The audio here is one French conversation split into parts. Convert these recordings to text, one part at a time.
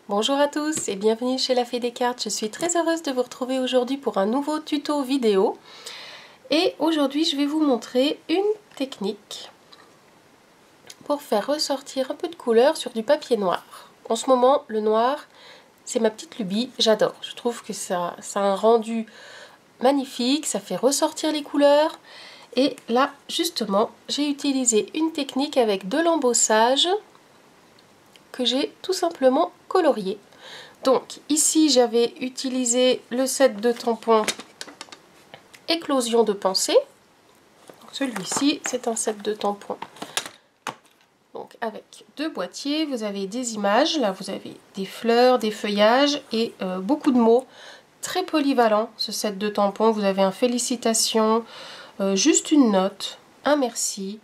Bonjour à tous et bienvenue chez La Fée des Cartes. Je suis très heureuse de vous retrouver aujourd'hui pour un nouveau tuto vidéo. Et aujourd'hui, je vais vous montrer une technique pour faire ressortir un peu de couleur sur du papier noir. En ce moment, le noir, c'est ma petite lubie, j'adore. Je trouve que ça a un rendu magnifique, ça fait ressortir les couleurs. Et là, justement, j'ai utilisé une technique avec de l'embossage que j'ai tout simplement colorié. Donc ici j'avais utilisé le set de tampons Éclosion de pensée. Celui-ci c'est un set de tampons. Donc avec deux boîtiers, vous avez des images, là vous avez des fleurs, des feuillages et beaucoup de mots. Très polyvalent ce set de tampons. Vous avez un félicitations, juste une note, un merci,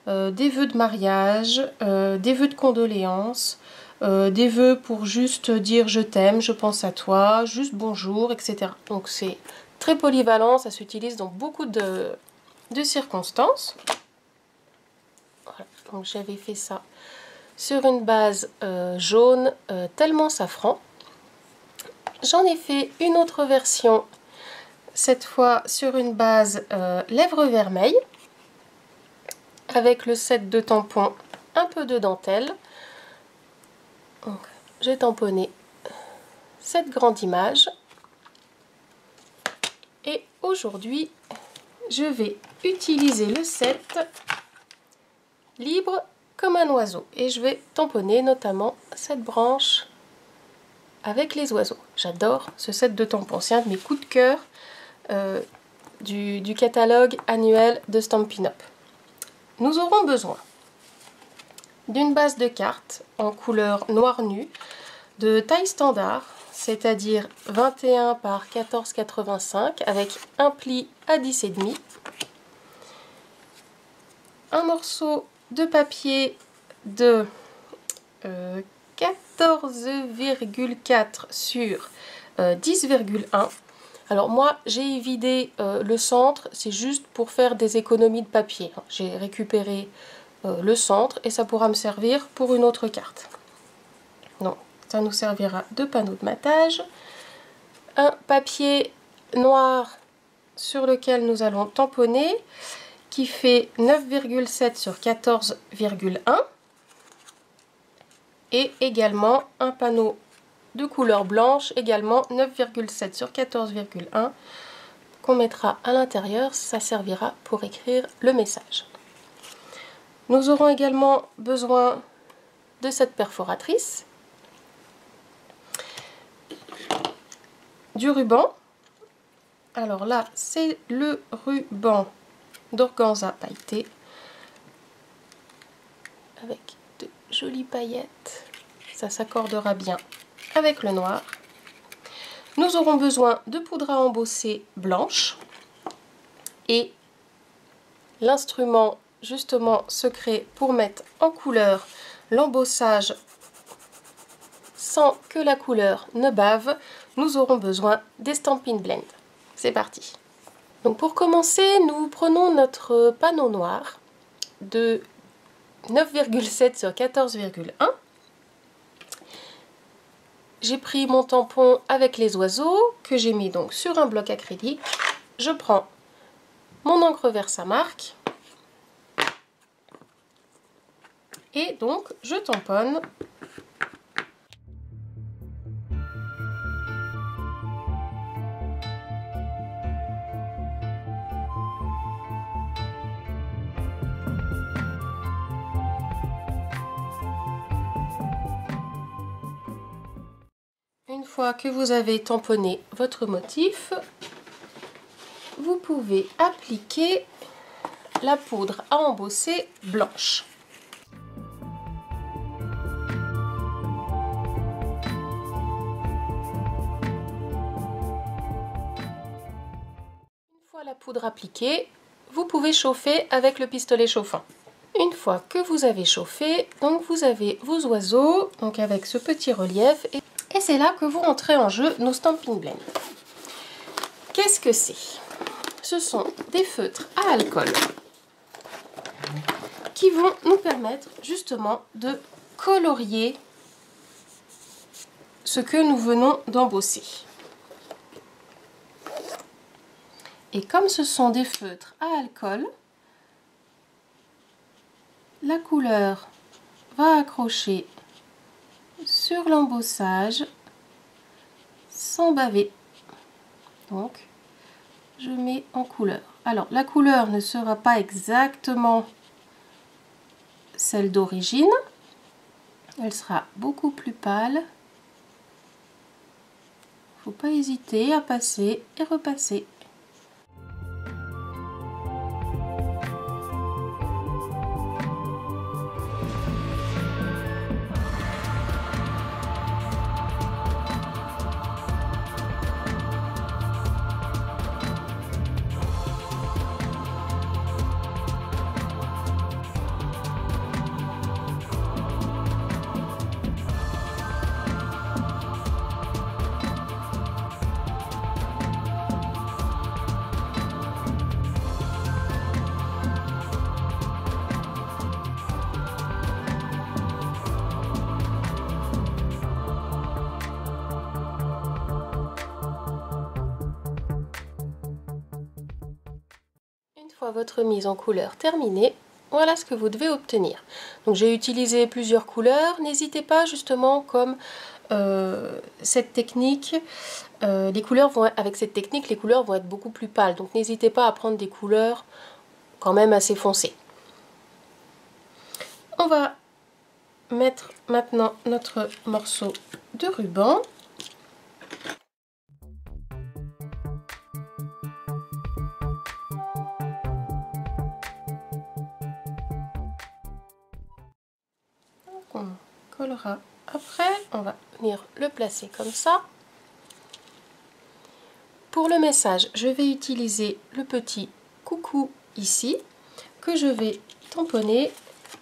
des vœux de mariage, des vœux de condoléances, des vœux pour juste dire je t'aime, je pense à toi, juste bonjour, etc. Donc c'est très polyvalent, ça s'utilise dans beaucoup de circonstances. Voilà. Donc j'avais fait ça sur une base jaune tellement safran. J'en ai fait une autre version, cette fois sur une base lèvres vermeilles, avec le set de tampons un peu de dentelle. Donc, j'ai tamponné cette grande image et aujourd'hui je vais utiliser le set libre comme un oiseau et je vais tamponner notamment cette branche avec les oiseaux. J'adore ce set de tampons, c'est un de mes coups de cœur du catalogue annuel de Stampin' Up. Nous aurons besoin d'une base de cartes en couleur noir nu de taille standard, c'est-à-dire 21 par 14,85 avec un pli à 10,5, un morceau de papier de 14,4 sur 10,1. Alors moi j'ai évidé le centre, c'est juste pour faire des économies de papier. J'ai récupéré le centre et ça pourra me servir pour une autre carte. Donc ça nous servira de panneau de matage, un papier noir sur lequel nous allons tamponner qui fait 9,7 sur 14,1 et également un panneau de couleur blanche, également 9,7 sur 14,1 qu'on mettra à l'intérieur, ça servira pour écrire le message. Nous aurons également besoin de cette perforatrice, du ruban. Alors là, c'est le ruban d'organza pailleté avec de jolies paillettes. Ça s'accordera bien avec le noir. Nous aurons besoin de poudre à embosser blanche et l'instrument justement secret pour mettre en couleur l'embossage sans que la couleur ne bave. Nous aurons besoin des Stampin' Blend. C'est parti. Donc pour commencer, nous prenons notre panneau noir de 9,7 sur 14,1. J'ai pris mon tampon avec les oiseaux que j'ai mis donc sur un bloc acrylique. Je prends mon encre Versamark et donc je tamponne . Une fois que vous avez tamponné votre motif, vous pouvez appliquer la poudre à embosser blanche. Une fois la poudre appliquée, vous pouvez chauffer avec le pistolet chauffant. Une fois que vous avez chauffé, donc vous avez vos oiseaux, donc avec ce petit relief, et c'est là que vous rentrez en jeu nos Stampin' Blend. Qu'est-ce que c'est? Ce sont des feutres à alcool qui vont nous permettre justement de colorier ce que nous venons d'embosser. Et comme ce sont des feutres à alcool, la couleur va accrocher sur l'embossage sans baver. Donc, je mets en couleur. Alors, la couleur ne sera pas exactement celle d'origine. Elle sera beaucoup plus pâle. Faut pas hésiter à passer et repasser. Une fois votre mise en couleur terminée, voilà ce que vous devez obtenir. Donc j'ai utilisé plusieurs couleurs. N'hésitez pas, justement, comme cette technique, avec cette technique, les couleurs vont être beaucoup plus pâles. Donc n'hésitez pas à prendre des couleurs quand même assez foncées. On va mettre maintenant notre morceau de ruban. On collera après, on va venir le placer comme ça. Pour le message, je vais utiliser le petit coucou ici, que je vais tamponner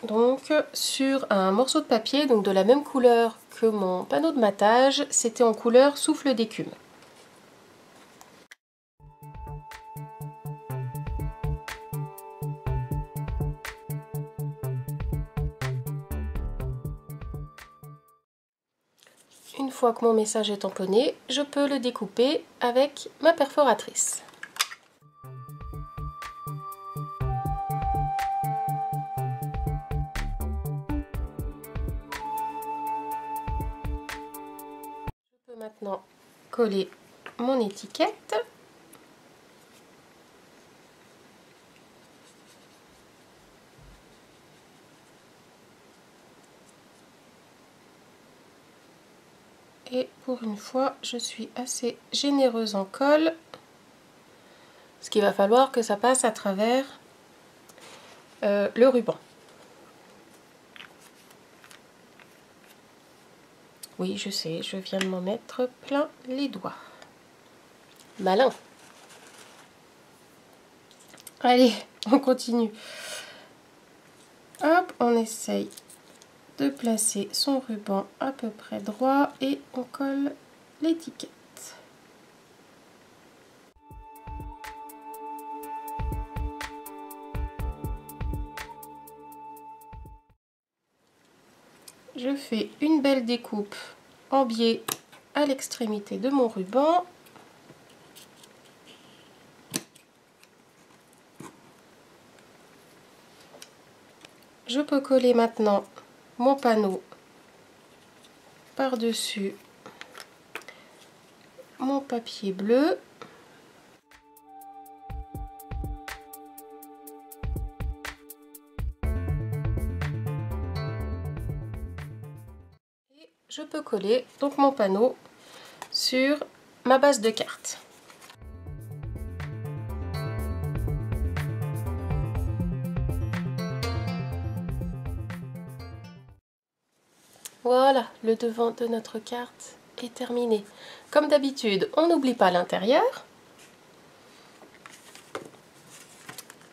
donc sur un morceau de papier, donc de la même couleur que mon panneau de matage, c'était en couleur souffle d'écume. Une fois que mon message est tamponné, je peux le découper avec ma perforatrice. Je peux maintenant coller mon étiquette. Et pour une fois, je suis assez généreuse en colle, parce qu'il va falloir que ça passe à travers le ruban. Oui, je sais, je viens de m'en mettre plein les doigts. Malin. Allez, on continue. Hop, on essaye de placer son ruban à peu près droit et on colle l'étiquette. Je fais une belle découpe en biais à l'extrémité de mon ruban. Je peux coller maintenant mon panneau par-dessus mon papier bleu. Et je peux coller donc mon panneau sur ma base de carte. Voilà, le devant de notre carte est terminé. Comme d'habitude, on n'oublie pas l'intérieur.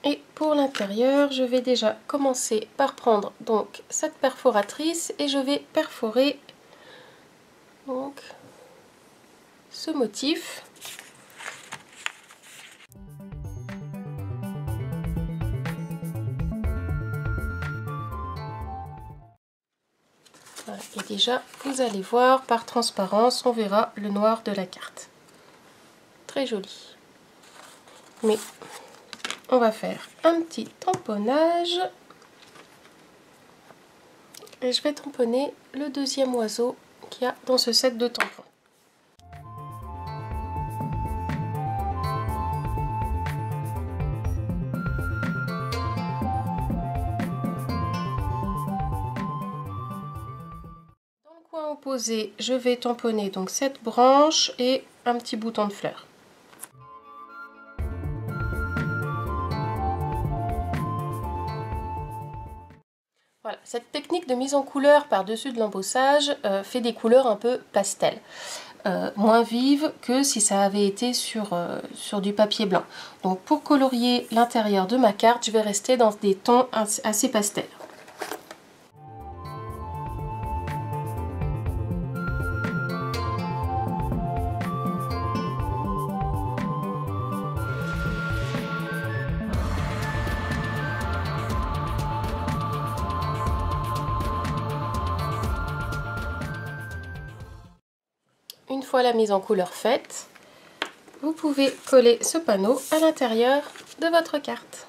Et pour l'intérieur, je vais déjà commencer par prendre donc cette perforatrice et je vais perforer donc ce motif. Voilà. Et déjà, vous allez voir, par transparence, on verra le noir de la carte. Très joli. Mais on va faire un petit tamponnage. Et je vais tamponner le deuxième oiseau qu'il y a dans ce set de tampons. Dans le coin opposé, je vais tamponner donc cette branche et un petit bouton de fleur. Voilà, cette technique de mise en couleur par-dessus de l'embossage fait des couleurs un peu pastel, moins vives que si ça avait été sur du papier blanc. Donc pour colorier l'intérieur de ma carte, je vais rester dans des tons assez pastels. Une fois la mise en couleur faite, vous pouvez coller ce panneau à l'intérieur de votre carte.